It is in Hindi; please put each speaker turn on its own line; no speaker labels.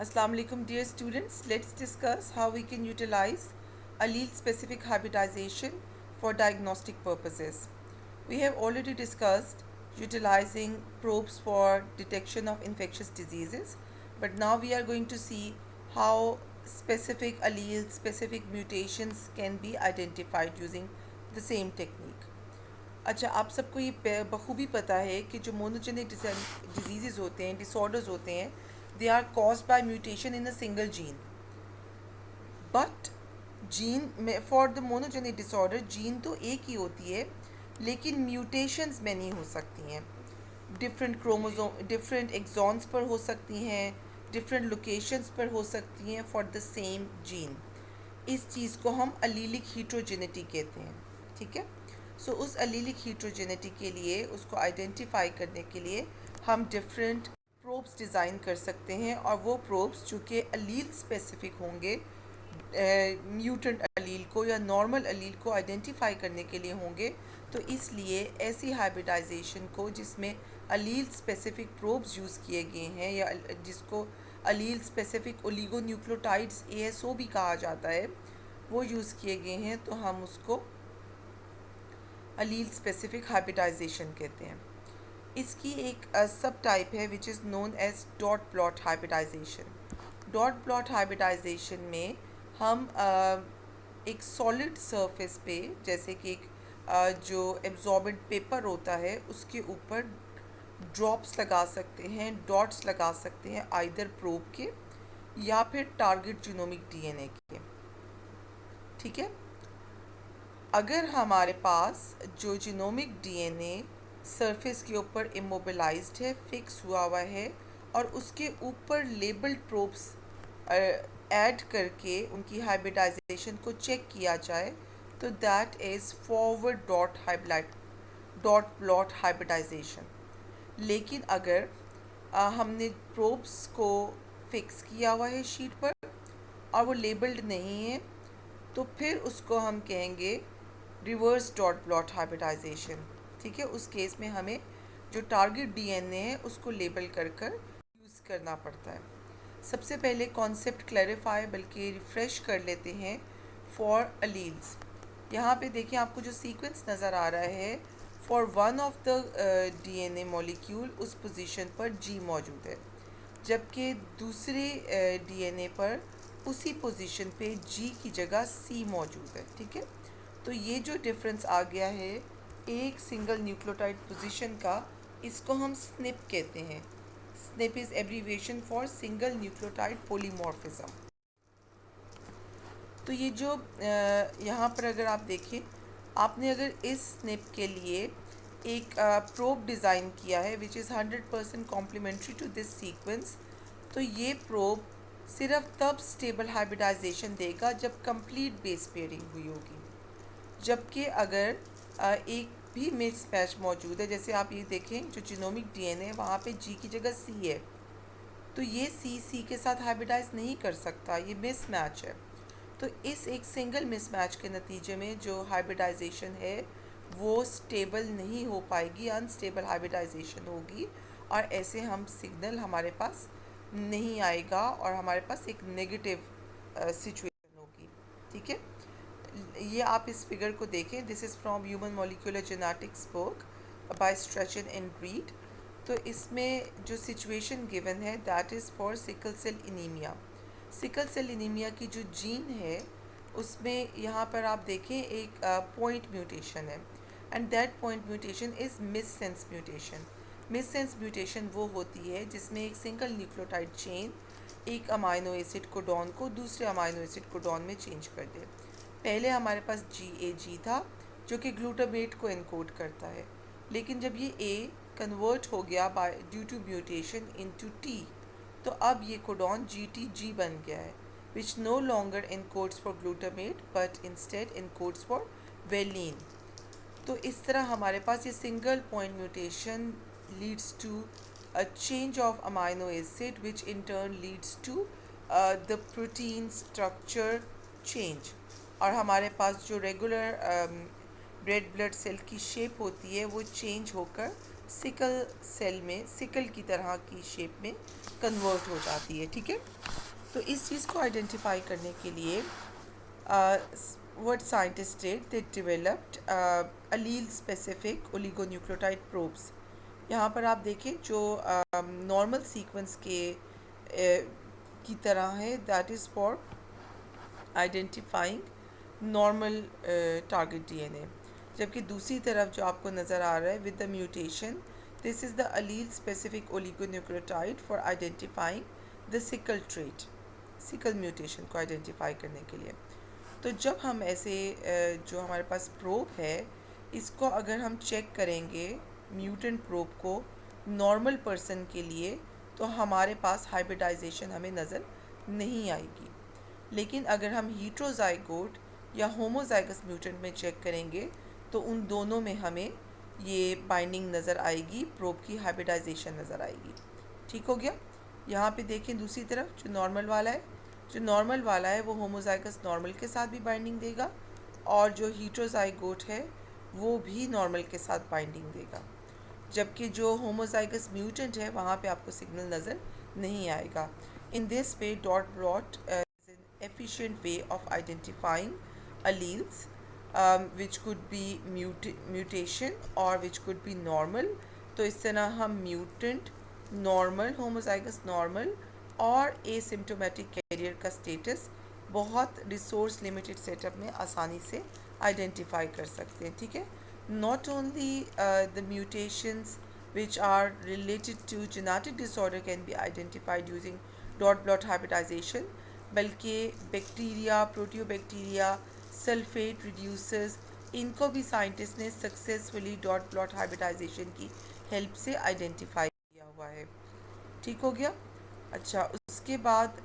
Assalamu alaikum dear students. Let's discuss how we can utilize allele specific hybridization for diagnostic purposes. We have already discussed utilizing probes for detection of infectious diseases, but now we are going to see how specific alleles, specific mutations can be identified using the same technique. अच्छा, आप सबको ये बखूबी पता है कि जो मोनोजेनिक डिजीज़ होते हैं, डिसऑर्डर्स होते हैं, they are caused by mutation in a single gene. But gene में for the monogenic disorder gene तो एक ही होती है, लेकिन म्यूटेशंस में नहीं हो सकती हैं. डिफरेंट क्रोमोसोम, डिफरेंट एक्सॉन्स पर हो सकती हैं, डिफरेंट लोकेशंस पर हो सकती हैं फॉर द सेम जीन. इस चीज़ को हम अलीलिक हीट्रोजेनिटी कहते हैं. ठीक है. सो उस अलीलिक हीट्रोजेनिटी के लिए, उसको आइडेंटिफाई करने के लिए हम डिफरेंट प्रोब्स डिज़ाइन कर सकते हैं, और वो प्रोब्स जो कि अलील स्पेसिफिक होंगे, म्यूटेंट अलील को या नॉर्मल अलील को आइडेंटिफाई करने के लिए होंगे. तो इसलिए ऐसी हाइब्रिडाइजेशन को जिसमें अलील स्पेसिफिक प्रोब्स यूज़ किए गए हैं, या जिसको अलील स्पेसिफिक ओलिगोन्यूक्लियोटाइड्स ASO भी कहा जाता है, वो यूज़ किए गए हैं, तो हम उसको अलील स्पेसिफिक हाइब्रिडाइजेशन कहते हैं. इसकी एक सब टाइप है which is known as dot plot hybridization. Dot plot hybridization में हम एक सॉलिड सरफेस पे, जैसे कि एक जो एब्जॉर्बेंट पेपर होता है, उसके ऊपर ड्रॉप्स लगा सकते हैं, डॉट्स लगा सकते हैं, आइदर प्रोब के या फिर टारगेट जीनोमिक DNA के. ठीक है. अगर हमारे पास जो जीनोमिक DNA सरफेस के ऊपर इमोबिलाइज्ड है, फिक्स हुआ हुआ है, और उसके ऊपर लेबल्ड प्रोब्स ऐड करके उनकी हाइब्रिडाइजेशन को चेक किया जाए, तो that is forward dot plot hybridization. लेकिन अगर हमने प्रोब्स को फिक्स किया हुआ है शीट पर और वो लेबल्ड नहीं है, तो फिर उसको हम कहेंगे रिवर्स डॉट प्लॉट हाइब्रिडाइजेशन. ठीक है. उस केस में हमें जो टारगेट DNA है उसको लेबल कर यूज़ करना पड़ता है. सबसे पहले कॉन्सेप्ट क्लैरिफाई बल्कि रिफ़्रेश कर लेते हैं फॉर अलील्स. यहाँ पे देखिए, आपको जो सीक्वेंस नज़र आ रहा है, for one of the DNA molecule उस पोजीशन पर G मौजूद है, जबकि दूसरे DNA पर उसी पोजीशन पे G की जगह C मौजूद है. ठीक है. तो ये जो डिफरेंस आ गया है एक सिंगल न्यूक्लियोटाइड पोजीशन का, इसको हम स्निप कहते हैं. Snip is abbreviation for single nucleotide polymorphism. तो ये जो यहाँ पर अगर आप देखें, आपने अगर इस स्निप के लिए एक प्रोब डिज़ाइन किया है which is 100% complementary to this sequence, तो ये प्रोब सिर्फ तब स्टेबल हाइब्रिडाइजेशन देगा जब कंप्लीट बेस पेयरिंग हुई होगी. जबकि अगर एक भी मिसमैच मौजूद है, जैसे आप ये देखें जो जीनोमिक DNA है वहाँ पे G की जगह C है, तो ये C के साथ हाइब्रिडाइज नहीं कर सकता, ये मिसमैच है. तो इस एक सिंगल मिसमैच के नतीजे में जो हाइब्रिडाइजेशन है वो स्टेबल नहीं हो पाएगी, अनस्टेबल हाइब्रिडाइजेशन होगी, और ऐसे हम सिग्नल हमारे पास नहीं आएगा और हमारे पास एक नेगेटिव सिचुएशन होगी. ठीक है. ये आप इस फिगर को देखें. This is from human molecular genetics book by Strachan and Read. तो इसमें जो सिचुएशन गिवन है that is for sickle cell anaemia. Sickle cell anaemia की जो जीन है उसमें यहाँ पर आप देखें एक पॉइंट म्यूटेशन है, and that point mutation is missense mutation. Missense mutation वो होती है जिसमें एक सिंगल न्यूक्लियोटाइड चेन एक अमाइनो एसिड कोडॉन को दूसरे अमाइनो एसिड कोडॉन में चेंज कर दे. पहले हमारे पास GAG था जो कि ग्लूटामेट को एनकोड करता है, लेकिन जब ये A कन्वर्ट हो गया by due to mutation into T, तो अब ये कोडॉन GTG बन गया है which no longer encodes for glutamate but instead encodes for valine. तो इस तरह हमारे पास ये single point mutation leads to a change of amino acid which in turn leads to the protein structure change. और हमारे पास जो रेगुलर रेड ब्लड सेल की शेप होती है वो चेंज होकर सिकल सेल में, सिकल की तरह की शेप में कन्वर्ट हो जाती है। ठीक है, तो इस चीज़ को आइडेंटिफाई करने के लिए what scientists did, they developed allele specific oligonucleotide probes। यहाँ पर आप देखें जो नॉर्मल सीक्वेंस के की तरह है, that is for identifying normal target DNA, जबकि दूसरी तरफ जो आपको नज़र आ रहा है with the mutation, this is the allele specific oligonucleotide for identifying the sickle trait, sickle mutation को आइडेंटिफाई करने के लिए। तो जब हम ऐसे जो हमारे पास प्रोब है, इसको अगर हम चेक करेंगे म्यूटेंट प्रोब को नॉर्मल पर्सन के लिए, तो हमारे पास हाइब्रिडाइजेशन हमें नज़र नहीं आएगी। लेकिन अगर हम हीट्रोजाइगोट या होमोजाइगस म्यूटेंट में चेक करेंगे तो उन दोनों में हमें ये बाइंडिंग नज़र आएगी, प्रोब की हाइब्रिडाइजेशन नज़र आएगी। ठीक हो गया। यहाँ पे देखें दूसरी तरफ जो नॉर्मल वाला है, जो नॉर्मल वाला है वो होमोजाइगस नॉर्मल के साथ भी बाइंडिंग देगा, और जो हीट्रोजाइगोट है वो भी नॉर्मल के साथ बाइंडिंग देगा, जबकि जो होमोजाइगस म्यूटेंट है वहाँ पे आपको सिग्नल नज़र नहीं आएगा। In this way dot blot is an efficient way of identifying alleles which could be mutation or which could be normal। तो इस तरह हम म्यूटेंट, नॉर्मल, होमोजाइगस नॉर्मल और एसिम्प्टोमेटिक कैरियर का स्टेटस बहुत रिसोर्स लिमिटेड सेटअप में आसानी से आइडेंटिफाई कर सकते हैं। ठीक है, not only the mutations which are related to genetic disorder can be identified using dot blot hybridization, बल्कि बैक्टीरिया, प्रोटियोबैक्टीरिया, सल्फेट रिड्यूसर्स, इनको भी साइंटिस्ट ने सक्सेसफुली डॉट प्लॉट हाइब्रिडाइजेशन की हेल्प से आइडेंटिफाई किया हुआ है। ठीक हो गया। अच्छा, उसके बाद